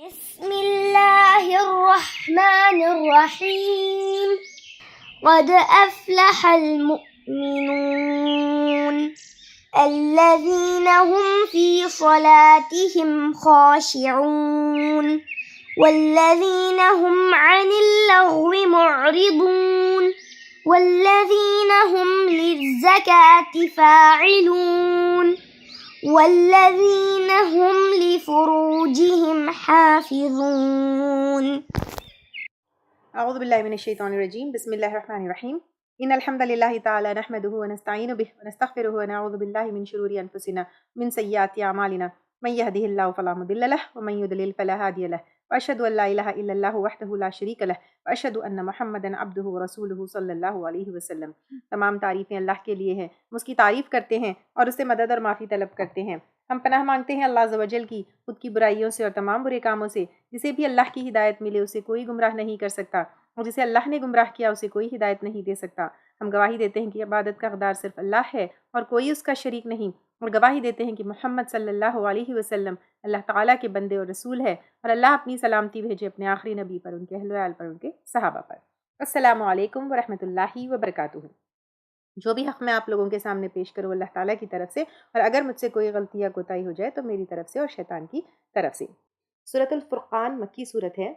بسم الله الرحمن الرحيم قد أفلح المؤمنون الذين هم في صلاتهم خاشعون والذين هم عن اللغو معرضون والذين هم للزكاة فاعلون والذين هم لفروجهم حافظون. اعوذ باللہ من الشیطان الرجیم بسم اللہ الرحمن الرحیم ان الحمد للہ تعالی نحمده ونستعین به ونستغفره ونعوذ باللہ من شرور انفسنا من سیئات اعمالنا من يهده الله فلا مضل له ومن يضلل فلا هادي له واشهد ان لا الہ الا اللہ وحدہ لا شریک له واشهد ان محمدا عبدہ ورسولہ صلی اللہ علیہ وسلم۔ تمام تعریفیں اللہ کے لیے ہیں، ہم اس کی تعریف کرتے ہیں اور اس سے مدد اور معافی طلب کرتے ہیں۔ ہم پناہ مانگتے ہیں اللہ عز و جل کی خود کی برائیوں سے اور تمام برے کاموں سے۔ جسے بھی اللہ کی ہدایت ملے اسے کوئی گمراہ نہیں کر سکتا، اور جسے اللہ نے گمراہ کیا اسے کوئی ہدایت نہیں دے سکتا۔ ہم گواہی دیتے ہیں کہ عبادت کا حقدار صرف اللہ ہے اور کوئی اس کا شریک نہیں، اور گواہی دیتے ہیں کہ محمد صلی اللہ علیہ وسلم اللہ تعالیٰ کے بندے اور رسول ہے، اور اللہ اپنی سلامتی بھیجے اپنے آخری نبی پر، ان کے اہل و عیال پر، ان کے صحابہ پر۔ السلام علیکم ورحمۃ اللہ وبرکاتہ۔ جو بھی حق میں آپ لوگوں کے سامنے پیش کروں اللہ تعالیٰ کی طرف سے، اور اگر مجھ سے کوئی غلطی یا کوتاہی ہو جائے تو میری طرف سے اور شیطان کی طرف سے۔ سورۃ الفرقان مکی صورت ہے،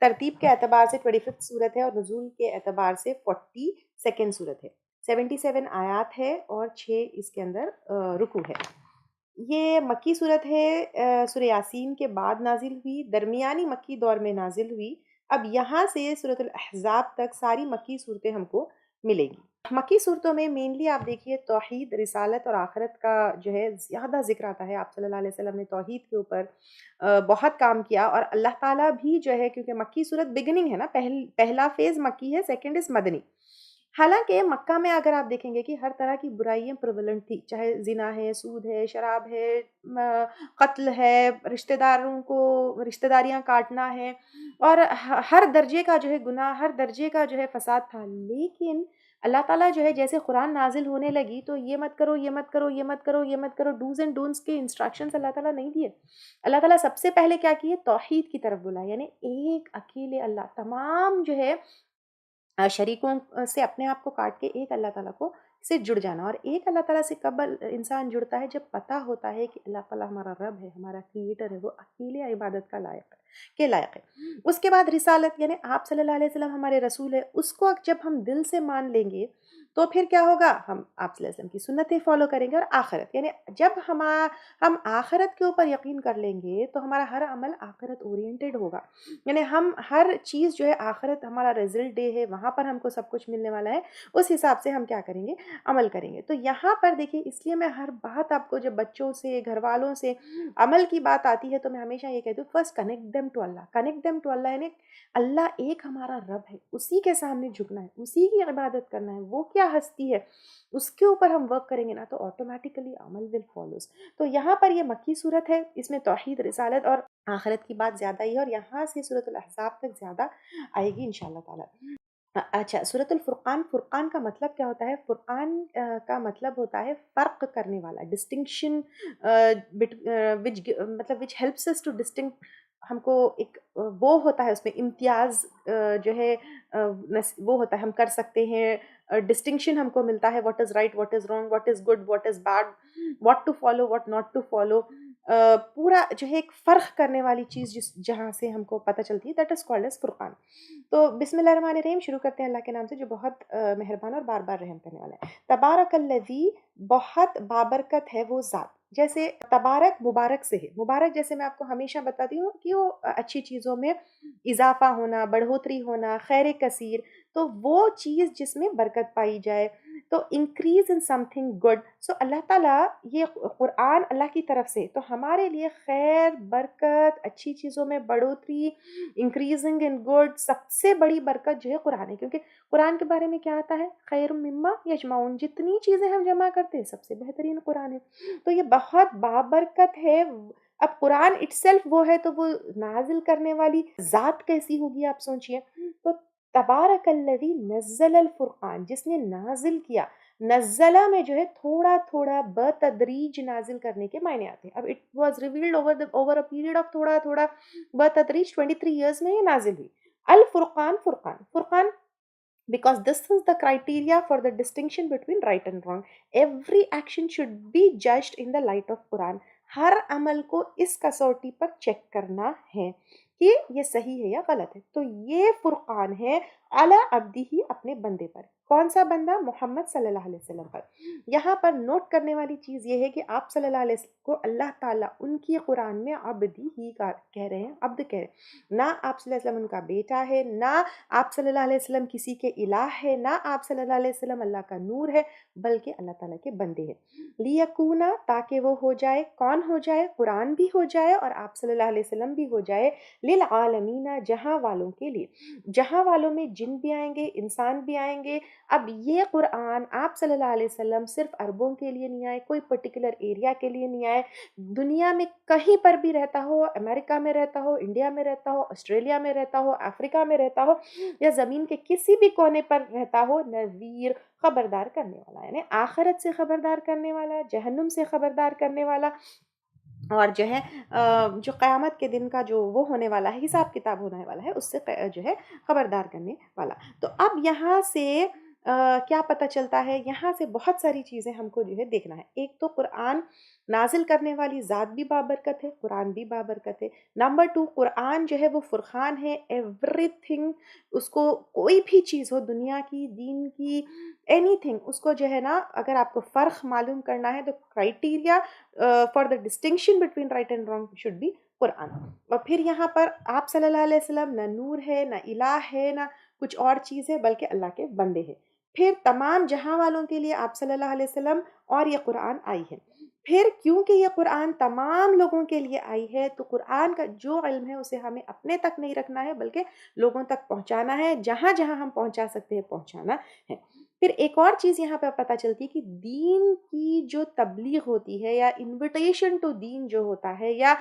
ترتیب کے اعتبار سے 25 صورت ہے، اور نزول کے اعتبار سے 42 صورت ہے۔ 77 آیات ہے اور 6 اس کے اندر رکوع ہے۔ یہ مکی صورت ہے، سورہ یاسین کے بعد نازل ہوئی، درمیانی مکی دور میں نازل ہوئی۔ اب یہاں سے سورۃ الاحزاب تک ساری مکی صورتیں ہم کو ملے گی۔ مکی صورتوں میں مینلی آپ دیکھیے توحید، رسالت اور آخرت کا جو ہے زیادہ ذکر آتا ہے۔ آپ صلی اللہ علیہ وسلم نے توحید کے اوپر بہت کام کیا، اور اللہ تعالیٰ بھی جو ہے، کیونکہ مکی صورت بگننگ ہے نا، پہلا فیز مکی ہے، سیکنڈ از مدنی۔ حالانکہ مکہ میں اگر آپ دیکھیں گے کہ ہر طرح کی برائیاں پریولنٹ تھی، چاہے زنا ہے، سود ہے، شراب ہے، قتل ہے، رشتہ داروں کو رشتہ داریاں کاٹنا ہے، اور ہر درجے کا جو ہے گناہ، ہر درجے کا جو ہے فساد تھا۔ لیکن اللہ تعالیٰ جو ہے جیسے قرآن نازل ہونے لگی تو یہ مت کرو، یہ مت کرو، یہ مت کرو، یہ مت کرو، ڈوز اینڈ ڈونٹس کے انسٹرکشنز اللہ تعالیٰ نہیں دیے۔ اللہ تعالیٰ سب سے پہلے کیا کیے؟ توحید کی طرف بلایا، یعنی ایک اکیلے اللہ، تمام جو ہے شریکوں سے اپنے آپ کو کاٹ کے ایک اللہ تعالیٰ کو سے جڑ جانا۔ اور ایک اللہ تعالیٰ سے کب انسان جڑتا ہے؟ جب پتہ ہوتا ہے کہ اللہ تعالیٰ ہمارا رب ہے، ہمارا کریٹر ہے، وہ اکیلے عبادت کا لائق ہے۔ اس کے بعد رسالت، یعنی آپ صلی اللہ علیہ وسلم ہمارے رسول ہے، اس کو جب ہم دل سے مان لیں گے تو پھر کیا ہوگا؟ ہم آپ صلی اللہ علیہ وسلم کی سنتیں فالو کریں گے۔ اور آخرت، یعنی جب ہم آخرت کے اوپر یقین کر لیں گے تو ہمارا ہر عمل آخرت اورینٹڈ ہوگا، یعنی ہم ہر چیز جو ہے آخرت ہمارا رزلٹ ڈے ہے، وہاں پر ہم کو سب کچھ ملنے والا ہے، اس حساب سے ہم کیا کریں گے؟ عمل کریں گے۔ تو یہاں پر دیکھیے، اس لیے میں ہر بات آپ کو جب بچوں سے، گھر والوں سے عمل کی بات آتی ہے تو میں ہمیشہ یہ کہتی ہوں، first connect them to Allah, connect them to Allah, یعنی اللہ ایک ہمارا رب ہے، اسی کے سامنے جھکنا ہے، اسی کی عبادت کرنا ہے۔ وہ کیا ہستی ہے، اس کے اوپر ہم ورک کریں گے نا تو آٹومیٹیکلی عمل ول فالوز۔ تو یہاں پر یہ مکی صورت ہے، اس میں توحید، رسالت اور آخرت کی بات زیادہ ہی ہے، اور یہاں سے سورۃ الاحزاب تک زیادہ آئے گی انشاءاللہ تعالیٰ۔ اچھا، سورۃ الفرقان، فرقان کا مطلب کیا ہوتا ہے؟ فرقان کا مطلب ہوتا ہے فرق کرنے والا، ڈسٹنکشن، مطلب which helps us to distinguish, ہم کو ایک وہ ہوتا ہے اس میں امتیاز جو ہے وہ ہوتا ہے، ہم کر سکتے ہیں، ڈسٹنکشن ہم کو ملتا ہے، what is right, what is wrong, what is good, what is bad, what to follow, what not to follow, پورا جو ہے ایک فرق کرنے والی چیز جہاں سے ہم کو پتہ چلتی ہے، دیٹ از کالڈ ایز فرقان۔ تو بسم اللہ الرحمن الرحیم، شروع کرتے ہیں اللہ کے نام سے جو بہت مہربان اور بار بار رحم کرنے والا ہے۔ تبارک الذی، بہت بابرکت ہے وہ ذات۔ جیسے تبارک مبارک سے ہے، مبارک جیسے میں آپ کو ہمیشہ بتاتی ہوں کہ وہ اچھی چیزوں میں اضافہ ہونا، بڑھوتری ہونا، خیر کثیر، تو وہ چیز جس میں برکت پائی جائے، تو increase in something good. So Allah تعالیٰ، یہ قرآن اللہ کی طرف سے تو ہمارے لیے خیر، برکت، اچھی چیزوں میں بڑھوتری، انکریزنگ ان گڈ، سب سے بڑی برکت جو ہے قرآن ہے، کیونکہ قرآن کے بارے میں کیا آتا ہے؟ خیر مما یجمعون، جتنی چیزیں ہم جمع کرتے ہیں سب سے بہترین قرآن ہے، تو یہ بہت بابرکت ہے۔ اب قرآن اٹ سیلف وہ ہے، تو وہ نازل کرنے والی ذات کیسی ہوگی آپ سوچئے۔ تو تبارک الذی نزل الفرقان، جس نے نازل کیا، نزلہ میں جو ہے تھوڑا تھوڑا بتدریج نازل کرنے کے معنی آتے ہیں. اب it was revealed over a period of تھوڑا تھوڑا بتدریج 23 ایئرس میں یہ نازل ہوئی. الفرقان فرقان because this is the criteria for the distinction between right and wrong. Every action should be judged in the light of Quran. ہر عمل کو اس کسوٹی پر چیک کرنا ہے کہ یہ صحیح ہے یا غلط ہے. تو یہ فرقان ہے علی عبدہ، اپنے بندے پر. کون سا بندہ؟ محمد صلی اللہ علیہ وسلم پر. یہاں پر نوٹ کرنے والی چیز یہ ہے کہ آپ صلی اللہ علیہ وسلم کو اللہ تعالیٰ ان کی قرآن میں عبدی ہی کہہ رہے ہیں، عبد کہہ رہے ہیں. نہ آپ صلی اللہ علیہ وسلم ان کا بیٹا ہے، نہ آپ صلی اللہ علیہ وسلم کسی کے الہ ہے، نہ آپ صلی اللہ علیہ وسلم اللہ کا نور ہے، بلکہ اللہ تعالیٰ کے بندے ہیں. لیکونا، تاکہ وہ ہو جائے، کون ہو جائے؟ قرآن بھی ہو جائے اور آپ صلی اللہ علیہ وسلم بھی ہو جائے، للعالمین، جہاں والوں کے لیے. جہاں والوں میں جن بھی آئیں گے، انسان بھی آئیں گے. اب یہ قرآن آپ صلی اللہ علیہ وسلم صرف عربوں کے لیے نہیں آئے، کوئی پرٹیکولر ایریا کے لیے نہیں آئے. دنیا میں کہیں پر بھی رہتا ہو، امریکہ میں رہتا ہو، انڈیا میں رہتا ہو، آسٹریلیا میں رہتا ہو، افریقہ میں رہتا ہو، یا زمین کے کسی بھی کونے پر رہتا ہو، نذیر، خبردار کرنے والا، یعنی آخرت سے خبردار کرنے والا، جہنم سے خبردار کرنے والا، اور جو ہے جو قیامت کے دن کا جو وہ ہونے والا ہے، حساب کتاب ہونے والا ہے، اس سے جو ہے خبردار کرنے والا. تو اب یہاں سے کیا پتہ چلتا ہے؟ یہاں سے بہت ساری چیزیں ہم کو جو ہے دیکھنا ہے. ایک تو قرآن نازل کرنے والی ذات بھی بابرکت ہے، قرآن بھی بابرکت ہے. نمبر 2، قرآن جو ہے وہ فرقان ہے. ایوری تھنگ، اس کو کوئی بھی چیز ہو، دنیا کی، دین کی، اینی تھنگ، اس کو جو ہے نا، اگر آپ کو فرق معلوم کرنا ہے تو criteria for the distinction between right and wrong should be Quran. اور پھر یہاں پر آپ صلی اللہ علیہ وسلم نہ نور ہے، نہ الہ ہے، نہ کچھ اور چیز ہے، بلکہ اللہ کے بندے ہیں. پھر تمام جہاں والوں کے لیے آپ صلی اللہ علیہ وسلم اور یہ قرآن آئی ہے. پھر کیونکہ یہ قرآن تمام لوگوں کے لیے آئی ہے، تو قرآن کا جو علم ہے اسے ہمیں اپنے تک نہیں رکھنا ہے، بلکہ لوگوں تک پہنچانا ہے. جہاں جہاں ہم پہنچا سکتے ہیں پہنچانا ہے. پھر ایک اور چیز یہاں پہ پتہ چلتی ہے کہ دین کی جو تبلیغ ہوتی ہے، یا انویٹیشن ٹو دین جو ہوتا ہے، یا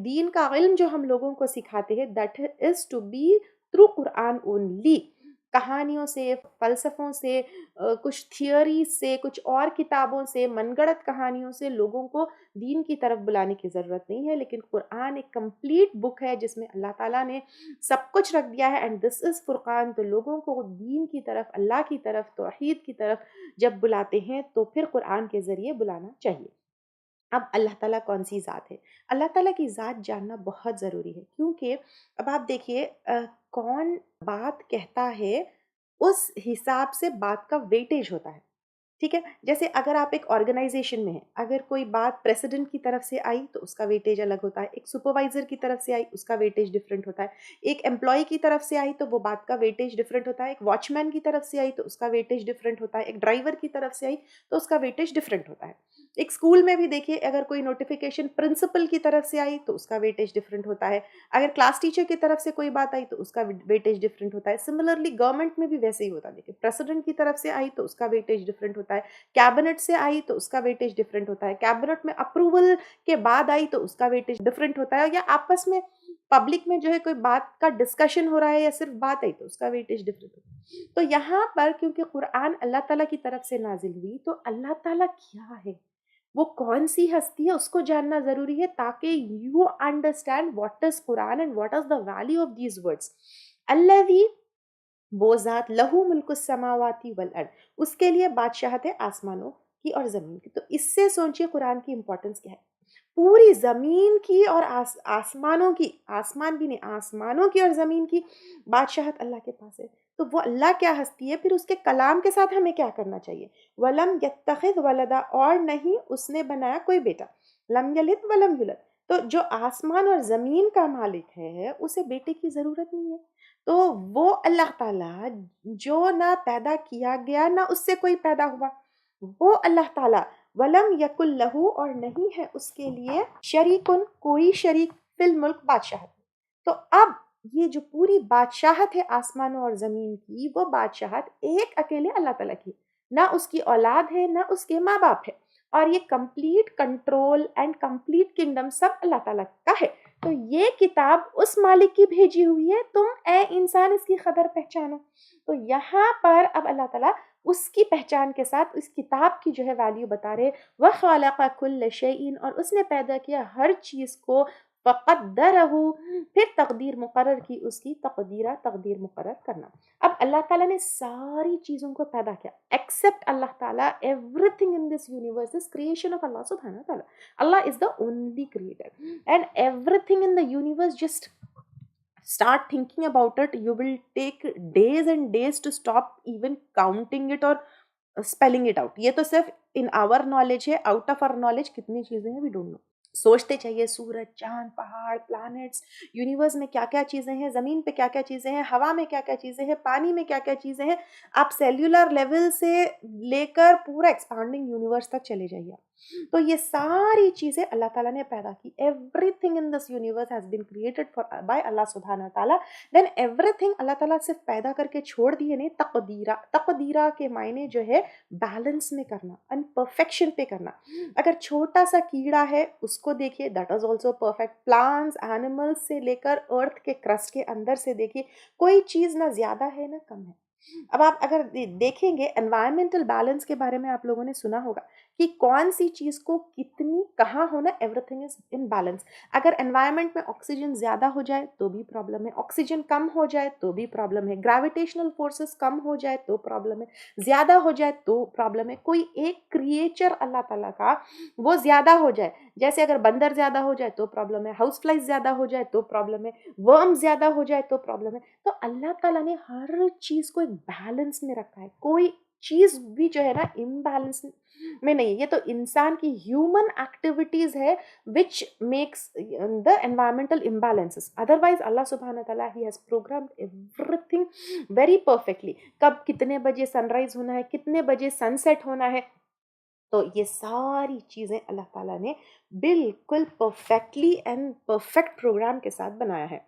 دین کا علم جو ہم لوگوں کو سکھاتے ہیں، that is to be through Quran only. کہانیوں سے، فلسفوں سے، کچھ تھیوریز سے، کچھ اور کتابوں سے، من گڑت کہانیوں سے لوگوں کو دین کی طرف بلانے کی ضرورت نہیں ہے. لیکن قرآن ایک کمپلیٹ بک ہے جس میں اللہ تعالیٰ نے سب کچھ رکھ دیا ہے، اینڈ دس از فرقان. تو لوگوں کو دین کی طرف، اللہ کی طرف، توحید کی طرف جب بلاتے ہیں تو پھر قرآن کے ذریعے بلانا چاہیے. اب اللہ تعالیٰ کون سی ذات ہے؟ اللہ تعالیٰ کی ذات جاننا بہت ضروری ہے، کیونکہ اب آپ دیکھیے کون بات کہتا ہے اس حساب سے بات کا ویٹیج ہوتا ہے. ٹھیک ہے، جیسے اگر آپ ایک آرگنائزیشن میں ہیں، اگر کوئی بات پریسیڈنٹ کی طرف سے آئی تو اس کا ویٹیج الگ ہوتا ہے، ایک سپروائزر کی طرف سے آئی اس کا ویٹیج ڈفرینٹ ہوتا ہے، ایک امپلائی کی طرف سے آئی تو وہ بات کا ویٹیج ڈفرینٹ ہوتا ہے، ایک واچ مین کی طرف سے آئی تو اس کا ویٹیج ڈفرینٹ ہوتا ہے، ایک ڈرائیور کی طرف سے آئی تو اس کا ویٹیج ڈفرینٹ ہوتا ہے. ایک اسکول میں بھی دیکھیے، اگر کوئی نوٹیفیکیشن پرنسپل کی طرف سے آئی تو اس کا ویٹیج ڈفرینٹ ہوتا ہے، اگر کلاس ٹیچر کی طرف سے کوئی بات آئی تو اس کا ویٹیج ڈفرینٹ ہوتا ہے. سملرلی گورنمنٹ میں بھی ویسے ہی ہوتا ہے. دیکھیے پریسیڈنٹ کی طرف سے آئی تو اس کا ویٹیج ڈفرینٹ ہوتا ہے، کیبنٹ سے آئی تو اس کا ویٹیج ڈفرینٹ ہوتا ہے، کیبنٹ میں اپروول کے بعد آئی تو اس کا ویٹیج ڈفرینٹ ہوتا ہے، یا آپس میں پبلک میں جو ہے کوئی بات کا ڈسکشن ہو رہا ہے یا صرف بات آئی تو اس کا ویٹیج ڈفرینٹ ہوتا ہے. تو یہاں پر کیونکہ قرآن اللہ تعالیٰ کی طرف سے نازل ہوئی، تو اللہ تعالیٰ کیا ہے، وہ کون سی ہستی ہے، اس کو جاننا ضروری ہے، تاکہ you understand what is Quran and what is the value of these words. الذی، وہ ذات، لہو ملک السماواتی والارض، اس کے لیے بادشاہت ہے آسمانوں کی اور زمین کی. تو اس سے سوچئے قرآن کی امپورٹنس کیا ہے. پوری زمین کی اور آسمانوں کی، آسمان بھی نہیں، آسمانوں کی اور زمین کی بادشاہت اللہ کے پاس ہے. تو وہ اللہ کیا ہستی ہے، پھر اس کے کلام کے ساتھ ہمیں کیا کرنا چاہیے. وَلَمْ يَتَّخِذْ وَلَدًا، اور نہیں اس نے بنایا کوئی بیٹا. لَمْ يَلِدْ وَلَمْ يُولَدْ، تو جو آسمان اور زمین کا مالک ہے اسے بیٹے کی ضرورت نہیں ہے. تو وہ اللہ تعالیٰ جو نہ پیدا کیا گیا نہ اس سے کوئی پیدا ہوا، وہ اللہ تعالیٰ وَلَمْ يَكُنْ لَهُ، اور نہیں ہے اس کے لیے شریکن، کوئی شریک، فی الملک، بادشاہت. تو اب یہ جو پوری بادشاہت ہے آسمانوں اور زمین کی، وہ بادشاہت ایک اکیلے اللہ تعالیٰ کی، نہ اس کی اولاد ہے نہ اس کے ماں باپ ہے، اور یہ complete control and complete kingdom سب اللہ تعالیٰ کا ہے. تو یہ کتاب اس مالک کی بھیجی ہوئی ہے، تم اے انسان اس کی قدر پہچانو. تو یہاں پر اب اللہ تعالیٰ اس کی پہچان کے ساتھ اس کتاب کی جو ہے ویلیو بتا رہے. وَخَلَقَ كُلَّ شَيْءٍ اور اس نے پیدا کیا ہر چیز کو. فَقَدَّرَهُ پھر تقدیر مقرر کی اس کی. تقدیر مقرر کرنا. اب اللہ تعالیٰ نے ساری چیزوں کو پیدا کیا ایکسپٹ اللہ تعالیٰ. Everything in this universe is creation of Allah سبحانہ تعالیٰ. Allah is the only creator and everything in the universe. Just start thinking about it, you will take days and days to stop even counting it or spelling it out. یہ تو صرف in our knowledge ہے, out of our knowledge کتنی چیزیں ہیں we don't know. سوچتے چاہیے سورج, چاند, پہاڑ, پلانٹس, یونیورس میں کیا کیا چیزیں ہیں, زمین پہ کیا کیا چیزیں ہیں, ہوا میں کیا کیا چیزیں ہیں, پانی میں کیا کیا چیزیں ہیں. آپ سیلولر لیول سے لے کر پورا ایکسپانڈنگ یونیورس تک چلے جائیے. تو یہ ساری چیزیں اللہ تعالیٰ نے پیدا کی. Everything in this universe has been created by Allah سبحانہ تعالیٰ. دین ایوری تھنگ اللہ تعالیٰ صرف پیدا کر کے چھوڑ دیے نہیں, تقدیرہ کے معنی جو ہے بیلنس میں کرنا, ان پرفیکشن پہ کرنا. اگر چھوٹا سا کیڑا ہے اس کو دیکھیے, that is also perfect. Plants, animals سے لے کر ارتھ کے کرسٹ کے اندر سے دیکھیے, کوئی چیز نہ زیادہ ہے نہ کم ہے. اب آپ اگر دیکھیں گے انوائرمنٹل بیلنس کے بارے میں آپ لوگوں نے سنا ہوگا کہ کون سی چیز کو کتنی کہاں ہونا. Every thing is in balance. اگر انوائرمنٹ میں آکسیجن زیادہ ہو جائے تو بھی پرابلم ہے, آکسیجن کم ہو جائے تو بھی پرابلم ہے, گریویٹیشنل فورسز کم ہو جائے تو پرابلم ہے, زیادہ ہو جائے تو پرابلم ہے. کوئی ایک کریچر اللہ تعالیٰ کا وہ زیادہ ہو جائے, جیسے اگر بندر زیادہ ہو جائے تو پرابلم ہے, ہاؤس فلائز زیادہ ہو جائے تو پرابلم ہے, ورم زیادہ ہو جائے تو پرابلم ہے. تو اللہ تعالیٰ نے ہر چیز کو ایک بیلنس میں رکھا ہے. کوئی چیز بھی جو ہے نا امبیلنس میں نہیں ہے. یہ تو انسان کی ہیومن ایکٹیویٹیز ہے which makes the environmental imbalances. Otherwise اللہ سبحانہ تعالیٰ he has programmed everything very perfectly. کب کتنے بجے سن رائز ہونا ہے, کتنے بجے سن سیٹ ہونا ہے, تو یہ ساری چیزیں اللہ تعالیٰ نے بالکل پرفیکٹلی اینڈ پرفیکٹ پروگرام کے ساتھ بنایا ہے.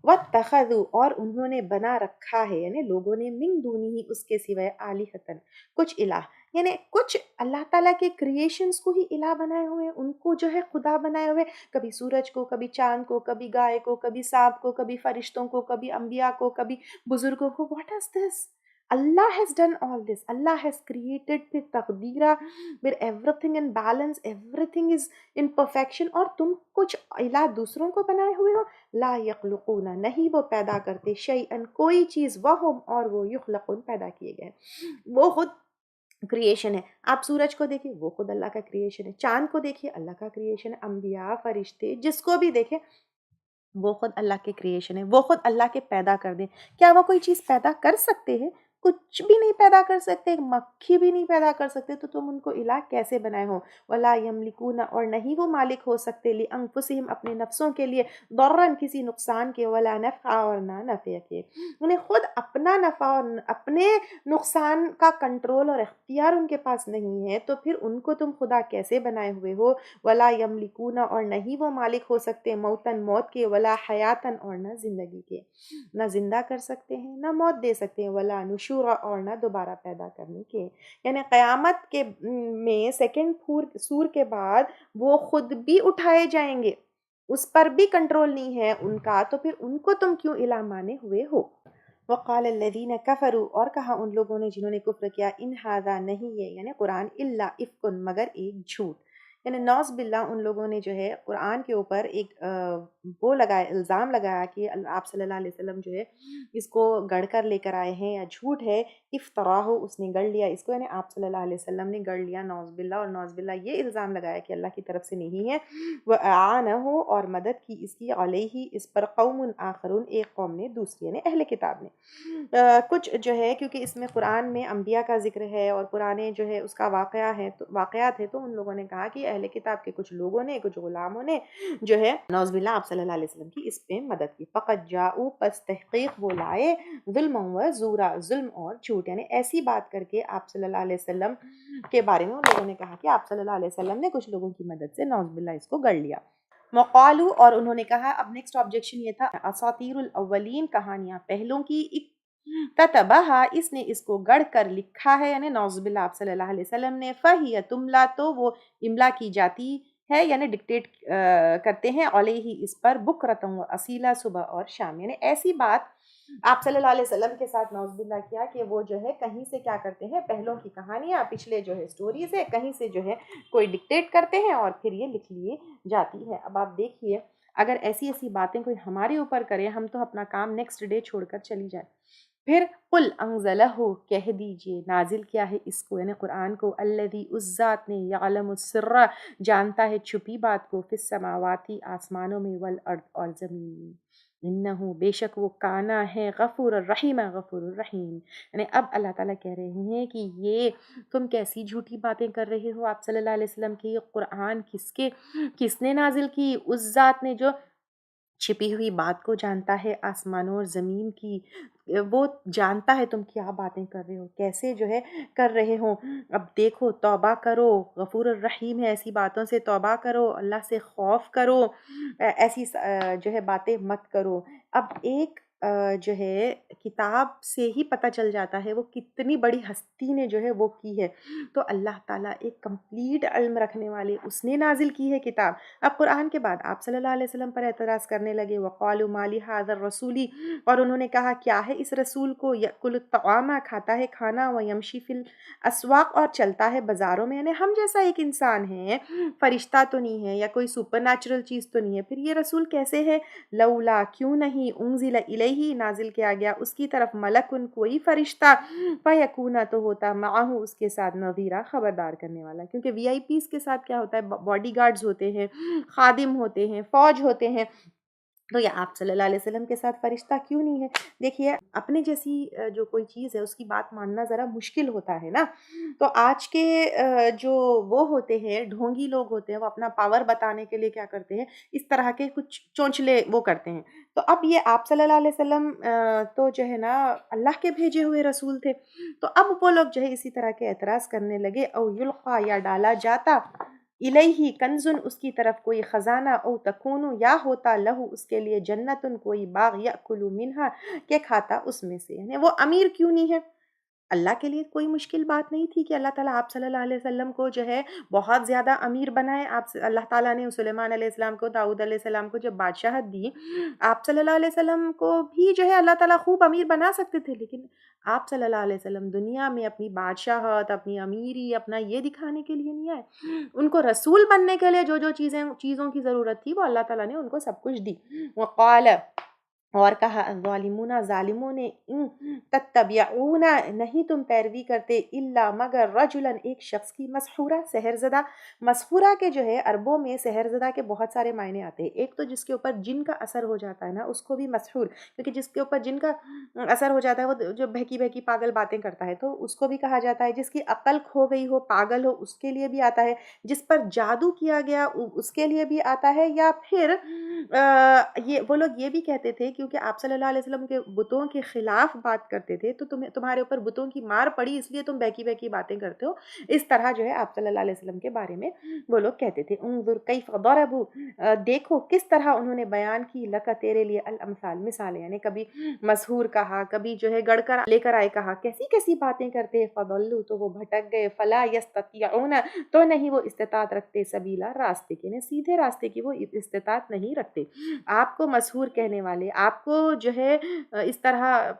وَاتَّخَذُوا اور انہوں نے بنا رکھا ہے, یعنی لوگوں نے, من دونہی اس کے سوائے, آلہۃ کچھ الہ, یعنی کچھ اللہ تعالیٰ کے کریشنز کو ہی الہ بنائے ہوئے, ان کو جو ہے خدا بنائے ہوئے. کبھی سورج کو, کبھی چاند کو, کبھی گائے کو, کبھی سانپ کو, کبھی فرشتوں کو, کبھی انبیاء کو, کبھی بزرگوں کو. What is this? Allah has done all this. Allah has created with taqdeera, with everything in balance, everything is in perfection. اور تم کچھ الہ دوسروں کو بنائے ہوئے ہو. لا یخلقون نہیں وہ پیدا کرتے, شیئن کوئی چیز, وہم اور وہ, یخلقون پیدا کیے گئے. وہ خود کریشن ہے. آپ سورج کو دیکھیں وہ خود اللہ کا کریشن ہے, چاند کو دیکھیے اللہ کا کریشن ہے, انبیاء, فرشتے, جس کو بھی دیکھیں وہ خود اللہ کے کریشن ہے, وہ خود اللہ کے پیدا کر دیں. کیا وہ کوئی چیز پیدا کر سکتے ہیں؟ کچھ بھی نہیں پیدا کر سکتے, ایک مکھی بھی نہیں پیدا کر سکتے, تو تم ان کو الہ کیسے بنائے ہو. ولا یملکون اور نہیں وہ مالک ہو سکتے, لانفسہم اپنے نفسوں کے لیے, ضررن کسی نقصان کے, ولا نفع اور نہ نفع کے. انہیں خود اپنا نفع اور اپنے نقصان کا کنٹرول اور اختیار ان کے پاس نہیں ہے, تو پھر ان کو تم خدا کیسے بنائے ہوئے ہو. ولا یملکون اور نہیں وہ مالک ہو سکتے, موتن موت کے, ولا حیاتن اور نہ زندگی کے, نہ زندہ کر سکتے ہیں نہ موت دے سکتے ہیں, ولا نشورا اور نہ دوبارہ پیدا کرنے کے. یعنی قیامت کے میں سیکنڈ سور کے بعد وہ خود بھی اٹھائے جائیں گے, اس پر بھی کنٹرول نہیں ہے ان کا, تو پھر ان کو تم کیوں الہ مانے ہوئے ہو. وقال الذین کفروا اور کہا ان لوگوں نے جنہوں نے کفر کیا, ان ھذا نہیں ہے یعنی قرآن, الا افک مگر ایک جھوٹ. یعنی نعوذ باللہ ان لوگوں نے جو ہے قرآن کے اوپر ایک وہ لگایا, الزام لگایا کہ آپ صلی اللہ علیہ وسلم جو ہے اس کو گڑھ کر لے کر آئے ہیں یا جھوٹ ہے. افطراہ اس نے گڑھ لیا اس کو, یعنی آپ صلی اللہ علیہ وسلم نے گڑھ لیا, نعوذ باللہ. اور نعوذ باللہ یہ الزام لگایا کہ اللہ کی طرف سے نہیں ہے. وَأَعَانَهُ اور مدد کی اس کی, علیہ اس پر, قوم آخرون ایک قوم نے دوسری, یعنی اہل کتاب نے. کچھ جو ہے کیونکہ اس میں قرآن میں انبیاء کا ذکر ہے اور پرانے جو ہے اس کا واقعات ہے, تو ان لوگوں نے کہا کہ اہل کتاب کے کچھ لوگوں نے, کچھ غلاموں نے جو ہے نعوذ باللہ آپ صلی اللہ علیہ وسلم کی اس پہ مدد کی. فقط جاؤ پس تحقیق وہ لائے, ظلم و زورا ظلم اور جھوٹ, یعنی ایسی بات کر کے آپ صلی اللہ علیہ وسلم کے بارے میں ان لوگوں نے کہا کہ آپ صلی اللہ علیہ وسلم نے کچھ لوگوں کی مدد سے نعوذ باللہ اس کو گڑھ لیا. وقالو اور انہوں نے کہا, اب نیکسٹ آبجیکشن یہ تھا, اساطیر الاولین کہانیاں پہلوں کی, تتبہا اس نے اس کو گڑھ کر لکھا ہے, یعنی نعوذ باللہ آپ صلی اللہ علیہ وسلم نے, فہی تملا تو وہ املا کی جاتی ہے, یعنی ڈکٹیٹ کرتے ہیں, علیہ اس پر, بکرتم و اصیلا صبح اور شام, یعنی ایسی بات آپ صلی اللہ علیہ وسلم کے ساتھ نعوذ باللہ کیا کہ وہ جو ہے کہیں سے کیا کرتے ہیں، پہلوں کی کہانیاں، پچھلے جو ہے سٹوریز ہے، کہیں سے جو ہے کوئی ڈکٹیٹ کرتے ہیں اور پھر یہ لکھ لیے جاتی ہے۔ اب آپ دیکھیے اگر ایسی ایسی باتیں کوئی ہمارے اوپر کرے، ہم تو اپنا کام نیکسٹ ڈے چھوڑ کر چلی جائے۔ پھر قل انزلہ، کہہ دیجئے نازل کیا ہے اس کو، یعنی قرآن کو، الذی، اس ذات نے، یعلم السر، جانتا ہے چھپی بات کو، فی السماواتی، آسمانوں میں، والارض، اور زمین میں، انہو، بے شک وہ، کانا ہے، غفور الرحیم، غفور الرحیم۔ یعنی اب اللہ تعالیٰ کہہ رہے ہیں کہ یہ تم کیسی جھوٹی باتیں کر رہے ہو آپ صلی اللہ علیہ وسلم کی، یہ قرآن کس نے نازل کی؟ اس ذات نے جو چھپی ہوئی بات کو جانتا ہے، آسمانوں اور زمین کی، وہ جانتا ہے تم کیا باتیں کر رہے ہو، کیسے جو ہے کر رہے ہو۔ اب دیکھو، توبہ کرو، غفور الرحیم ہے، ایسی باتوں سے توبہ کرو، اللہ سے خوف کرو، ایسی جو ہے باتیں مت کرو۔ اب ایک جو ہے کتاب سے ہی پتہ چل جاتا ہے وہ کتنی بڑی ہستی نے جو ہے وہ کی ہے۔ تو اللہ تعالیٰ ایک کمپلیٹ علم رکھنے والے، اس نے نازل کی ہے کتاب۔ اب قرآن کے بعد آپ صلی اللہ علیہ وسلم پر اعتراض کرنے لگے، وقالوا ما لهذا الرسول، اور انہوں نے کہا کیا ہے اس رسول کو، یأکل الطعام، کھاتا ہے کھانا، ویمشی فی الاسواق، اور چلتا ہے بازاروں میں، یعنی ہم جیسا ایک انسان ہے، فرشتہ تو نہیں ہے یا کوئی سپر نیچرل چیز تو نہیں ہے، پھر یہ رسول کیسے ہے؟ لولا، کیوں نہیں، انزل الیہ، نازل کیا گیا اس کی طرف، ملکن، کوئی فرشتہ، فیکون، تو ہوتا، معاہو، اس کے ساتھ، نذیرہ، خبردار کرنے والا۔ کیونکہ وی آئی پیز کے ساتھ کیا ہوتا ہے، باڈی گارڈز ہوتے ہیں، خادم ہوتے ہیں، فوج ہوتے ہیں، تو یہ آپ صلی اللہ علیہ وسلم کے ساتھ فرشتہ کیوں نہیں ہے؟ دیکھیے اپنے جیسی جو کوئی چیز ہے اس کی بات ماننا ذرا مشکل ہوتا ہے نا۔ تو آج کے جو وہ ہوتے ہیں ڈھونگی لوگ ہوتے ہیں، وہ اپنا پاور بتانے کے لیے کیا کرتے ہیں، اس طرح کے کچھ چونچلے وہ کرتے ہیں۔ تو اب یہ آپ صلی اللہ علیہ وسلم تو جو ہے نا اللہ کے بھیجے ہوئے رسول تھے، تو اب وہ لوگ جو ہے اسی طرح کے اعتراض کرنے لگے، او یلقا، یا ڈالا جاتا، الیہ کنزن، اس کی طرف کوئی خزانہ، او تکونو، یا ہوتا، لہو، اس کے لیے، جنتن، کوئی باغ، یأکلو منہا، کہ کھاتا اس میں سے، یعنی وہ امیر کیوں نہیں ہے؟ اللہ کے لیے کوئی مشکل بات نہیں تھی کہ اللہ تعالیٰ آپ صلی اللہ علیہ وسلم کو جو ہے بہت زیادہ امیر بنائے۔ اللہ تعالیٰ نے سلیمان علیہ السلام کو، داؤد علیہ السلام کو جب بادشاہت دی، آپ صلی اللہ علیہ وسلم کو بھی جو ہے اللہ تعالیٰ خوب امیر بنا سکتے تھے، لیکن آپ صلی اللہ علیہ وسلم دنیا میں اپنی بادشاہت، اپنی امیری، اپنا یہ دکھانے کے لیے نہیں آئے، ان کو رسول بننے کے لیے جو جو چیزوں کی ضرورت تھی وہ اللہ تعالیٰ نے ان کو سب کچھ دی۔ وقال، اور کہا، الظالمون، ظالموں نے، ان تتبعون، نہیں تم پیروی کرتے، الا، مگر، رجلا، ایک شخص کی، مسحورہ، سحر زدہ۔ مسحورہ کے جو ہے عربوں میں سحر زدہ کے بہت سارے معنی آتے ہیں، ایک تو جس کے اوپر جن کا اثر ہو جاتا ہے نا اس کو بھی مسحور، کیونکہ جس کے اوپر جن کا اثر ہو جاتا ہے وہ جو بہکی بہکی پاگل باتیں کرتا ہے تو اس کو بھی کہا جاتا ہے، جس کی عقل کھو گئی ہو، پاگل ہو، اس کے لیے بھی آتا ہے، جس پر جادو کیا گیا اس کے لیے بھی آتا ہے، یا پھر یہ وہ لوگ یہ بھی کہتے تھے کیونکہ آپ صلی اللہ علیہ وسلم کے بتوں کے خلاف بات کرتے تھے تو تمہارے اوپر بتوں کی مار پڑی اس لیے تم بہکی بہکی باتیں کرتے ہو، اس طرح جو ہے آپ صلی اللہ علیہ وسلم کے بارے میں وہ لوگ کہتے تھے۔ انظر کیف ضربوا، دیکھو کس طرح انہوں نے بیان کی، لک، تیرے لیے، الامثال، مثالیں، یعنی کبھی مسحور کہا، کبھی جو ہے گڑ کر لے کر آئے کہا، کیسی کیسی باتیں کرتے ہیں، فضلوا، تو وہ بھٹک گئے، فلا یستطیعون، تو نہیں وہ استطاعت رکھتے، سبیلا، راستے کے، سیدھے راستے کی وہ استطاعت نہیں رکھتے۔ آپ کو مسحور کہنے والے، آپ کو جو ہے اس طرح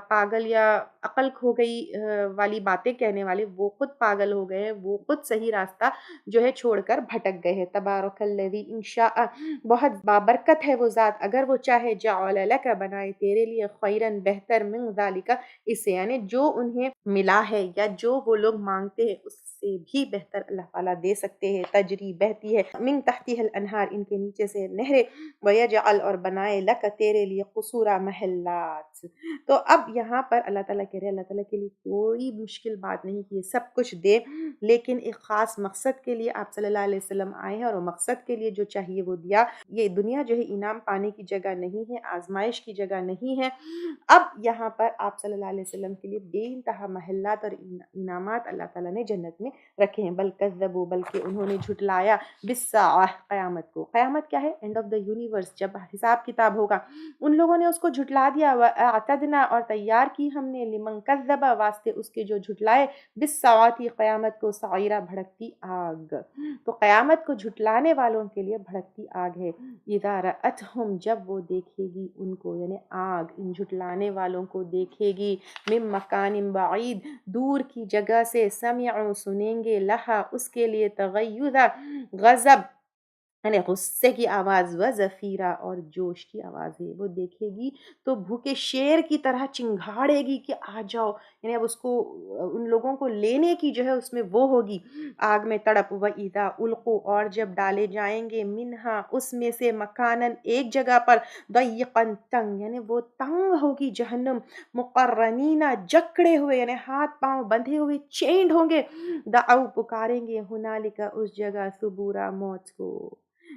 پاگل یا عقل کھو گئی والی باتیں کہنے والے، وہ خود پاگل ہو گئے ہیں، وہ خود صحیح راستہ جو ہے چھوڑ کر بھٹک گئے ہیں۔ تبارک الذی ان شاء، بہت بابرکت ہے وہ ذات، اگر وہ چاہے، جعل لک، بنائے تیرے لیے، خیرن، بہتر، من ذالک، اس سے، یعنی جو انہیں ملا ہے یا جو وہ لوگ مانگتے ہیں اس سے بھی بہتر اللہ تعالیٰ دے سکتے ہیں، تجری، بہتی ہے، من تحتها الانہار، ان کے نیچے سے نہریں، وَيَجْعَلْ، اور بنائے، لک، تیرے لیے، قصورا، محلات۔ تو اب یہاں پر اللہ تعالیٰ کہہ رہے ہیں اللہ تعالیٰ کے لیے کوئی مشکل بات نہیں کہ یہ سب کچھ دے، لیکن ایک خاص مقصد کے لیے آپ صلی اللہ علیہ وسلم آئے ہیں اور وہ مقصد کے لیے جو چاہیے وہ دیا۔ یہ دنیا جو ہے انعام پانے کی جگہ نہیں ہے، آزمائش کی جگہ نہیں ہے۔ اب یہاں پر آپ صلی اللہ علیہ وسلم کے لیے بے انتہا محلات اور انعامات اللہ تعالیٰ نے جنت میں نے رکھے ہیں. بل کذبوا بلکہ انہوں نے جھٹلایا بالساعہ قیامت کو. قیامت کیا ہے؟ اینڈ آف دا یونیورس، جب حساب کتاب ہوگا. ان لوگوں نے اس کو جھٹلا دیا. واعتدنا اور تیار کی ہم نے لمن کذب واسطے اس کے جو جھٹلائے بالساعۃ قیامت کو سعیرہ بھڑکتی آگ. تو قیامت کو جھٹلانے والوں کے لیے بھڑکتی آگ ہے. اذا رأتہم جب وہ دیکھے گی ان کو، یعنی آگ ان جھٹلانے والوں کو دیکھے گی، من مکان بعید دور کی جگہ سے، سمعوا سنیں گے، لہا اس کے لیے، تغیظا غضب یعنی غصے کی آواز، و زفیرہ اور جوش کی آواز ہے. وہ دیکھے گی تو بھوکے شیر کی طرح چنگھاڑے گی کہ آ جاؤ، یعنی اب اس کو ان لوگوں کو لینے کی جو ہے اس میں وہ ہوگی آگ میں تڑپ. و اذا القوا اور جب ڈالے جائیں گے، منہا اس میں سے، مکانن ایک جگہ پر، ضیقاً تنگ یعنی وہ تنگ ہوگی جہنم، مقرنین جکڑے ہوئے یعنی ہاتھ پاؤں بندھے ہوئے چینڈ ہوں گے، دعو پکاریں گے، ہنالک اس جگہ، ثبورا موت کو.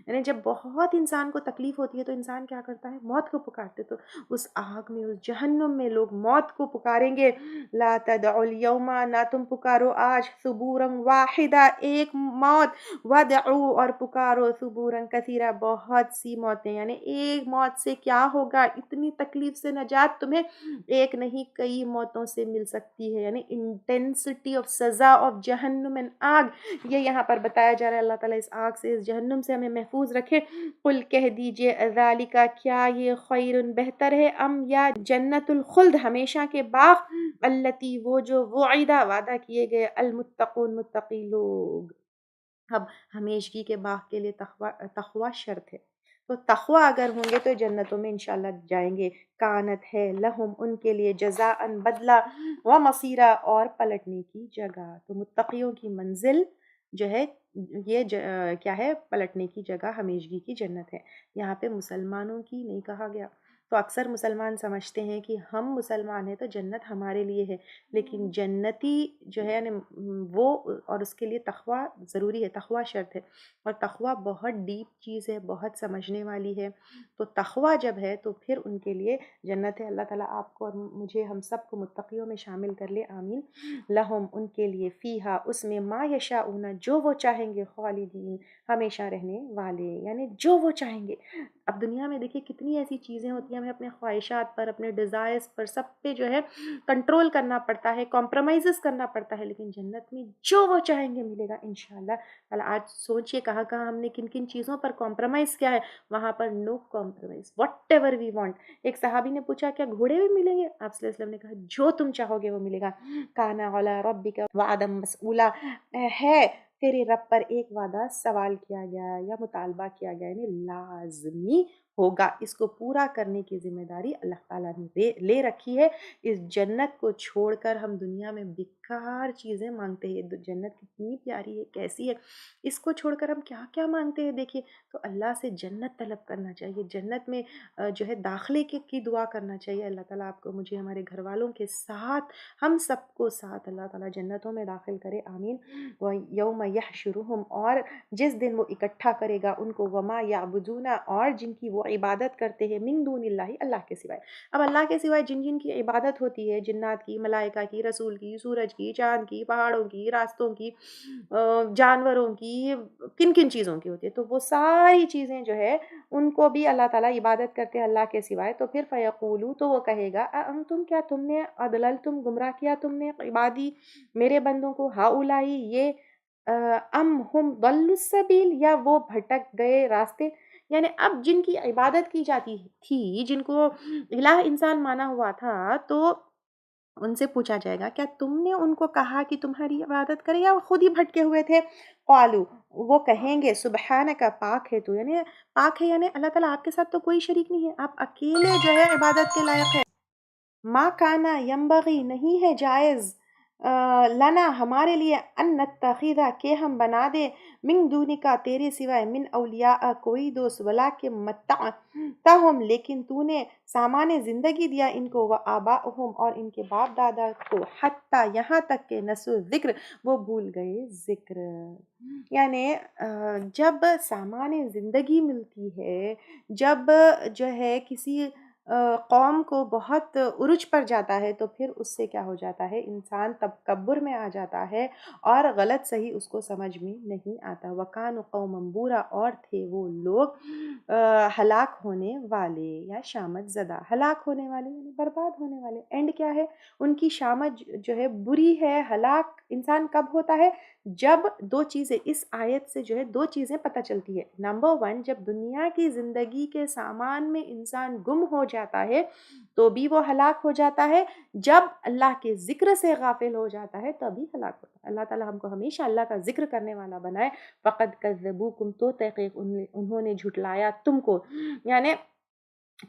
یعنی جب بہت انسان کو تکلیف ہوتی ہے تو انسان کیا کرتا ہے؟ موت کو پکارتے. تو اس آگ میں، اس جہنم میں لوگ موت کو پکاریں گے. لا تدعوا اليوم نہ تم پکارو آج، ثبورا واحدہ ایک موت، ودعوا اور پکارو ثبورا کثیرہ بہت سی موتیں. یعنی ایک موت سے کیا ہوگا؟ اتنی تکلیف سے نجات تمہیں ایک نہیں کئی موتوں سے مل سکتی ہے. یعنی انٹینسٹی آف سزا آف جہنم and آگ، یہ یہاں پر بتایا جا رہا ہے. اللہ تعالیٰ اس آگ سے، اس جہنم سے ہمیں محفوظ رکھے. قل کہہ دیجئے، ذالک کیا یہ، خیر بہتر ہے، ام یا جنت الخلد ہمیشہ کے باغ، التی وہ جو، وعدہ وعدہ کیے گئے، المتقون متقی لوگ. اب ہمیشگی کے باغ کے لیے تقوی شرط ہے. تو تقوی اگر ہوں گے تو جنتوں میں انشاءاللہ جائیں گے. کانت ہے لہم ان کے لیے، جزاء بدلہ، و مصیرہ اور پلٹنے کی جگہ. تو متقیوں کی منزل جو ہے یہ کیا ہے؟ پلٹنے کی جگہ، ہمیشگی کی جنت ہے. یہاں پہ مسلمانوں کی نہیں کہا گیا. تو اکثر مسلمان سمجھتے ہیں کہ ہم مسلمان ہیں تو جنت ہمارے لیے ہے، لیکن جنتی جو ہے یعنی وہ، اور اس کے لیے تقوی ضروری ہے، تقوی شرط ہے. اور تقوی بہت ڈیپ چیز ہے، بہت سمجھنے والی ہے. تو تقوی جب ہے تو پھر ان کے لیے جنت ہے. اللہ تعالیٰ آپ کو اور مجھے، ہم سب کو متقیوں میں شامل کر لے، آمین. لہم ان کے لیے، فیہا اس میں، ما یشاؤون جو وہ چاہیں گے، خالدین ہمیشہ رہنے والے، یعنی جو وہ چاہیں گے. اب دنیا میں دیکھیں کتنی ایسی چیزیں ہوتی ہیں، ہمیں اپنے خواہشات پر، اپنے ڈیزائرز پر، سب پہ جو ہے کنٹرول کرنا پڑتا ہے، کمپرومائزز کرنا پڑتا ہے. لیکن جنت میں جو وہ چاہیں گے ملے گا انشاءاللہ. آج سوچئے کہاں کہاں ہم نے کن کن چیزوں پر کمپرومائز کیا ہے، وہاں پر no compromise, whatever we want. ایک صحابی نے پوچھا کیا گھوڑے بھی ملیں گے؟ آپ صلی اللہ علیہ وسلم نے کہا جو تم چاہو گے وہ ملے گا. کانا علی ربک وعدا مسئولا، ہے تیرے رب پر ایک وعدہ سوال کیا گیا یا مطالبہ کیا گیا، یعنی لازمی ہوگا. اس کو پورا کرنے کی ذمہ داری اللہ تعالیٰ نے لے رکھی ہے. اس جنت کو چھوڑ کر ہم دنیا میں بیکار چیزیں مانگتے ہیں. جنت کتنی پیاری ہے، کیسی ہے، اس کو چھوڑ کر ہم کیا کیا مانگتے ہیں. دیکھیے، تو اللہ سے جنت طلب کرنا چاہیے، جنت میں جو ہے داخلے کی دعا کرنا چاہیے. اللہ تعالیٰ آپ کو، مجھے، ہمارے گھر والوں کے ساتھ، ہم سب کو ساتھ اللہ تعالیٰ جنتوں میں داخل کرے، آمین. یوم یحشرہم اور جس دن وہ اکٹھا کرے گا ان کو، وما یعبدون اور جن کی وہ عبادت کرتے ہیں، من دون اللہ اللہ کے سوائے. اب اللہ کے سوائے جن جن کی عبادت ہوتی ہے، جنات کی، ملائکہ کی، رسول کی، سورج کی، چاند کی، پہاڑوں کی، راستوں کی، جانوروں کی، کن کن چیزوں کی ہوتی ہے، تو وہ ساری چیزیں جو ہے ان کو بھی اللہ تعالیٰ عبادت کرتے ہیں اللہ کے سوائے. تو پھر فیقولو تو وہ کہے گا، انتم کیا تم نے، اضللتم گمراہ کیا تم نے، عبادی میرے بندوں کو، ہؤلائی یہ، ام ہم ضلوا السبیل یا وہ بھٹک گئے راستے. یعنی اب جن کی عبادت کی جاتی تھی، جن کو الہ انسان مانا ہوا تھا، تو ان سے پوچھا جائے گا کیا تم نے ان کو کہا کہ تمہاری عبادت کرے، یا خود ہی بھٹکے ہوئے تھے. قالو وہ کہیں گے، سبحانک پاک ہے تو، یعنی پاک ہے یعنی اللہ تعالیٰ آپ کے ساتھ تو کوئی شریک نہیں ہے، آپ اکیلے جو ہے عبادت کے لائق ہے. ما کانا ینبغی نہیں ہے جائز، لنا ہمارے لیے، ان نتخذا کہ ہم بنا دے، من دونکا تیرے سوائے، من اولیاء کوئی دوست، ولیکن متعتہم لیکن تو نے سامان زندگی دیا ان کو، و آباؤہم اور ان کے باپ دادا کو، حتی یہاں تک کہ نسو ذکر وہ بھول گئے ذکر. یعنی جب سامان زندگی ملتی ہے، جب جو ہے کسی قوم کو بہت عرج پر جاتا ہے تو پھر اس سے کیا ہو جاتا ہے، انسان تکبر میں آ جاتا ہے اور غلط صحیح اس کو سمجھ میں نہیں آتا۔ وَكَانُوا قَوْمًا بُورًا، اور تھے وہ لوگ ہلاک ہونے والے یا شامت زدہ۔ ہلاک ہونے والے یعنی برباد ہونے والے۔ اینڈ کیا ہے، ان کی شامت جو ہے بری ہے۔ ہلاک انسان کب ہوتا ہے؟ جب دو چیزیں، اس آیت سے جو ہے دو چیزیں پتہ چلتی ہے۔ نمبر 1، جب دنیا کی زندگی کے سامان میں انسان گم ہو جاتا ہے تو بھی وہ ہلاک ہو جاتا ہے، جب اللہ کے ذکر سے غافل ہو جاتا ہے تبھی ہلاک ہوتا ہے۔ اللہ تعالیٰ ہم کو ہمیشہ اللہ کا ذکر کرنے والا بنائے۔ فقد کذبوکم، تو تحقیق انہوں نے جھٹلایا تم کو، یعنی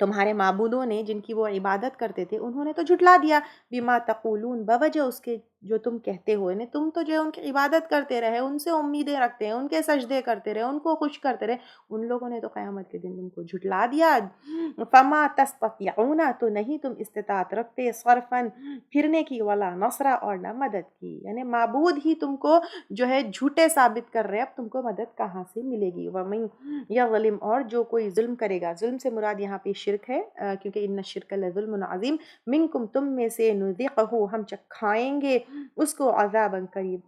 تمہارے معبودوں نے جن کی وہ عبادت کرتے تھے انہوں نے تو جھٹلا دیا۔ بما تقولون، بوجہ اس کے جو تم کہتے ہو، یعنی تم تو جو ان کی عبادت کرتے رہے، ان سے امیدیں رکھتے ہیں، ان کے سجدے کرتے رہے، ان کو خوش کرتے رہے، ان لوگوں نے تو قیامت کے دن تم کو جھٹلا دیا۔ فما تستطيعون، تو نہیں تم استطاعت رکھتے، صرفا پھرنے کی، ولا نصرا، اور نہ مدد کی، یعنی معبود ہی تم کو جو ہے جھوٹے ثابت کر رہے، اب تم کو مدد کہاں سے ملے گی۔ ومن یظلم، اور جو کوئی ظلم کرے گا، ظلم سے مراد یہاں پہ شرک ہے، کیونکہ ان الشرک لظلم عظیم، منکم، تم میں سے، نذیقہ، ہم چکھائیں گے اس کو، عذابا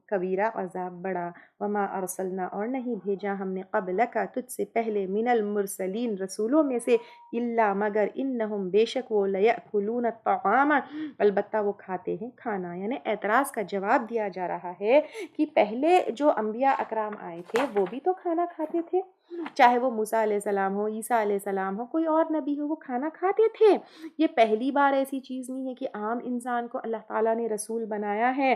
کبیرہ، عذاب بڑا۔ وما ارسلنا، اور نہیں بھیجا ہم نے، قبلک، تجھ سے پہلے، من المرسلین، رسولوں میں سے، الا مگر، انہم، بے شک وہ، لیأکلون الطعام، البتہ وہ کھاتے ہیں کھانا، یعنی اعتراض کا جواب دیا جا رہا ہے کہ پہلے جو انبیاء اکرام آئے تھے وہ بھی تو کھانا کھاتے تھے، چاہے وہ موسیٰ علیہ السلام ہو، عیسیٰ علیہ السلام ہو، کوئی اور نبی ہو، وہ کھانا کھاتے تھے۔ یہ پہلی بار ایسی چیز نہیں ہے کہ عام انسان کو اللہ تعالیٰ نے رسول بنایا ہے۔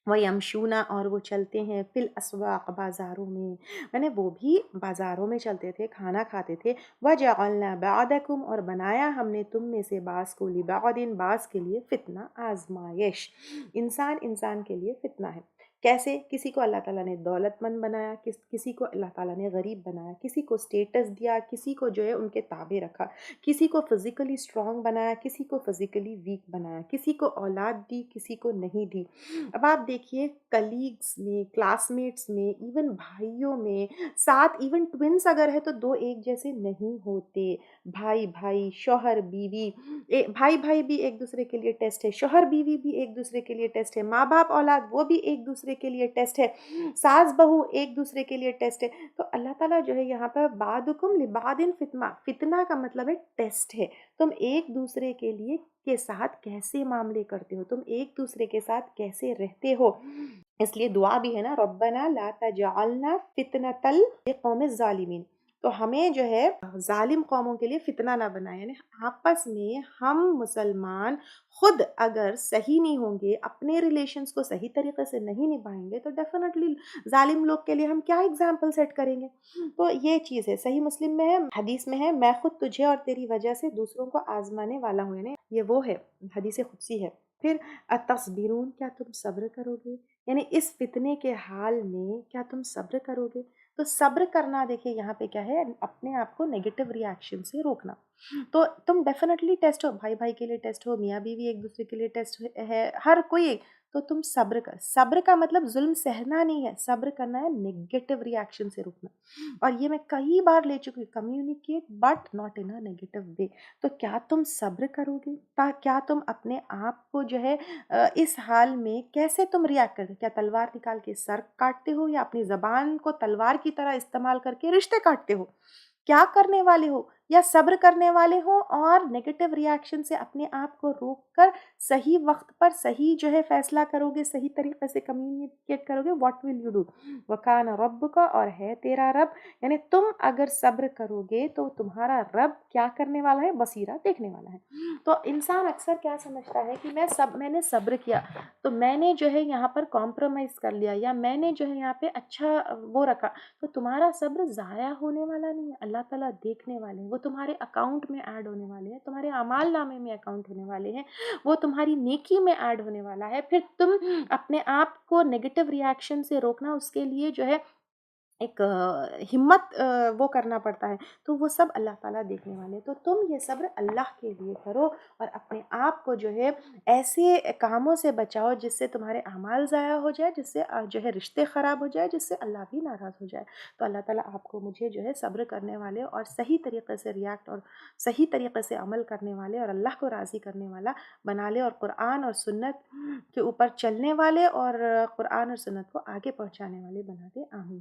وَيَمْشُونَ، اور وہ چلتے ہیں، فی الاسواق، بازاروں میں، یعنی وہ بھی بازاروں میں چلتے تھے، کھانا کھاتے تھے۔ وَجَعَلْنَا بَعْضَكُمْ، اور بنایا ہم نے تم میں سے بعض کو، لِبَعْضٍ، بعض کے لیے، فتنہ، آزمائش، انسان کے لیے فتنہ ہے۔ کیسے؟ کسی کو اللہ تعالیٰ نے دولت مند بنایا، کسی کو اللہ تعالیٰ نے غریب بنایا، کسی کو سٹیٹس دیا، کسی کو جو ہے ان کے تابع رکھا، کسی کو فزیکلی اسٹرانگ بنایا، کسی کو فزیکلی ویک بنایا، کسی کو اولاد دی، کسی کو نہیں دی۔ اب آپ دیکھیے، کلیگز میں، کلاس میٹس میں، ایون بھائیوں میں، ساتھ ایون ٹوینس اگر ہے تو دو ایک جیسے نہیں ہوتے۔ بھائی بھائی، شوہر بیوی، بھائی بھائی بھی ایک دوسرے کے لیے ٹیسٹ ہے، شوہر بیوی بھی ایک دوسرے کے لیے ٹیسٹ ہے، ماں باپ اولاد وہ بھی ایک دوسرے کے لیے ٹیسٹ ہے، ساس بہو ایک دوسرے کے لیے ٹیسٹ ہے۔ تو اللہ تعالیٰ جو ہے یہاں پر بعضکم لبعض فتنہ، فتنہ کا مطلب ہے ٹیسٹ ہے، تم ایک دوسرے کے لیے کے ساتھ کیسے معاملے کرتے ہو، تم ایک دوسرے کے ساتھ کیسے رہتے ہو۔ اس لیے دعا بھی ہے نا، ربنا لا تجعلنا فتنة للقوم الظالمین، تو ہمیں جو ہے ظالم قوموں کے لیے فتنہ نہ بنائے، یعنی آپس میں ہم مسلمان خود اگر صحیح نہیں ہوں گے، اپنے ریلیشنز کو صحیح طریقے سے نہیں نبھائیں گے تو ڈیفینیٹلی ظالم لوگ کے لیے ہم کیا اگزامپل سیٹ کریں گے۔ تو یہ چیز ہے، صحیح مسلم میں ہے، حدیث میں ہے، میں خود تجھے اور تیری وجہ سے دوسروں کو آزمانے والا ہوں، یعنی یہ وہ ہے، حدیث قدسی ہے۔ پھر اتصبرون، کیا تم صبر کرو گے، یعنی اس فتنے کے حال میں کیا تم صبر کرو گے۔ تو صبر کرنا، دیکھیے یہاں پہ کیا ہے، اپنے آپ کو نیگیٹو ریاکشن سے روکنا۔ تو تم ڈیفینیٹلی ٹیسٹ ہو، بھائی بھائی کے لیے ٹیسٹ ہو، میاں بیوی ایک دوسرے کے لیے ٹیسٹ ہے، ہر کوئی، تو تم صبر کر۔ صبر کا مطلب ظلم سہنا نہیں ہے، صبر کرنا ہے نیگیٹو ریاکشن سے روکنا۔ اور یہ میں کئی بار لے چکی ہوں، communicate but not in a negative way. تو کیا تم صبر کرو گے، کیا تم اپنے آپ کو جو ہے اس حال میں کیسے تم ریاکٹ کرتے، کیا تلوار نکال کے سر کاٹتے ہو، یا اپنی زبان کو تلوار کی طرح استعمال کر کے رشتے کاٹتے ہو، کیا کرنے والے ہو، یا صبر کرنے والے ہو اور نیگیٹو ریاکشن سے اپنے آپ کو روک کر صحیح وقت پر صحیح جو ہے فیصلہ کرو گے، صحیح طریقے سے کمیونیکیٹ کرو گے۔ واٹ ول یو ڈو، وکان ربک، اور ہے تیرا رب، یعنی تم اگر صبر کرو گے تو تمہارا رب کیا کرنے والا ہے، بصیرہ، دیکھنے والا ہے۔ تو انسان اکثر کیا سمجھتا ہے کہ میں نے صبر کیا تو میں نے جو ہے یہاں پر کمپرومائز کر لیا، یا میں نے جو ہے یہاں پہ اچھا وہ رکھا، تو تمہارا صبر ضائع ہونے والا نہیں ہے، اللہ تعالیٰ دیکھنے والے ہیں، وہ تمہارے اکاؤنٹ میں ایڈ ہونے والے ہیں، تمہارے اعمال نامے میں اکاؤنٹ ہونے والے ہیں، وہ تمہاری نیکی میں ایڈ ہونے والا ہے۔ پھر تم اپنے آپ کو نیگیٹو ریاکشن سے روکنا، اس کے لیے جو ہے ایک ہمت وہ کرنا پڑتا ہے، تو وہ سب اللہ تعالیٰ دیکھنے والے ہیں۔ تو تم یہ صبر اللہ کے لیے کرو اور اپنے آپ کو جو ہے ایسے کاموں سے بچاؤ جس سے تمہارے اعمال ضائع ہو جائے، جس سے جو ہے رشتے خراب ہو جائے، جس سے اللہ بھی ناراض ہو جائے۔ تو اللہ تعالیٰ آپ کو مجھے جو ہے صبر کرنے والے اور صحیح طریقے سے ریاکٹ اور صحیح طریقے سے عمل کرنے والے اور اللہ کو راضی کرنے والا بنا لے، اور قرآن اور سنت کے اوپر چلنے والے اور قرآن اور سنت کو آگے پہنچانے والے بنا دے۔ آمین۔